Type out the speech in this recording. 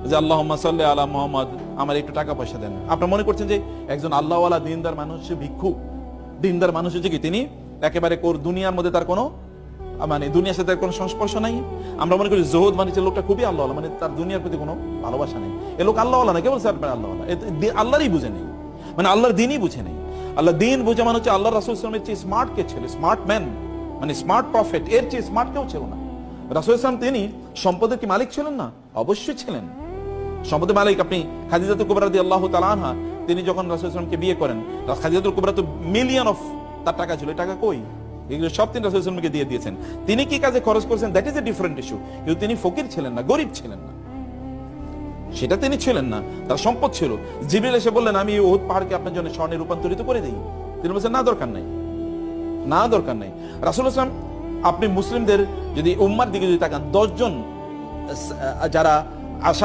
যে আল্লাহুম্মা সাল্লি আলা মুহাম্মদ, আমার একটু টাকা পয়সা দেন। আপনারা মনে করছেন যে একজন আল্লাহওয়ালা দিনদার মানুষ, ভিক্ষু দিনদার মানুষ হচ্ছে কি তিনি একেবারে দুনিয়ার মধ্যে তার কোনো মানে দুনিয়ার সাথে কোনো সংস্পর্শ নাই। আমরা মনে করি জহুদ মানে লোকটা খুবই আল্লাহওয়ালা, মানে তার দুনিয়ার প্রতি কোনো ভালোবাসা নেই। এ লোক আল্লাহওয়ালা না, কেবল স্যার আল্লাহওয়ালা, আল্লাহরই বুঝে নেই, মানে আল্লাহর দিনই বুঝে নেই। আল্লাহ দিন বুঝে মানে হচ্ছে আল্লাহ রাসূল সাল্লাল্লাহু আলাইহি ওয়াসাল্লামের চেয়ে স্মার্ট কে ছিল, স্মার্ট ম্যান মানে স্মার্ট প্রফেট, এর চেয়ে স্মার্ট কেউ ছিল না। রাসূল সাল্লাল্লাহু তিনি সম্পদের কি মালিক ছিলেন না? অবশ্যই ছিলেন সম্পদের মালিক। আপনি খাদিজাতুল কুবরা রাদিয়াল্লাহু তাআলা আনহা, তিনি যখন রাসূল সাল্লাল্লাহু আলাইহি ওয়াসাল্লামকে বিয়ে করেন, খাদিজাতুল কুবরা তো মিলিয়ন অফ তার টাকা ছিল, এই টাকা কই? এগুলো সব তিনি রাসূল সাল্লাল্লাহু আলাইহি ওয়াসাল্লামকে দিয়ে দিয়েছেন। তিনি কি কাজে খরচ করেছেন that is a different issue, কিন্তু তিনি ফকির ছিলেন না, গরিব ছিলেন না, সেটা তিনি ছিলেন না, তার সম্পদ ছিল। জিবরিল এসে বললেন আমি উহুদ পাহাড়কে আপনার জন্য স্বর্ণে রূপান্তরিত করে দিই, তিনি বলছেন না দরকার নাই, না দরকার নাই। রাসূল সাল্লাল্লাহু আলাইহি ওয়াসাল্লাম, আপনি মুসলিমদের যদি উম্মার দিকে যদি তাকান, 10 জন যারা আশারে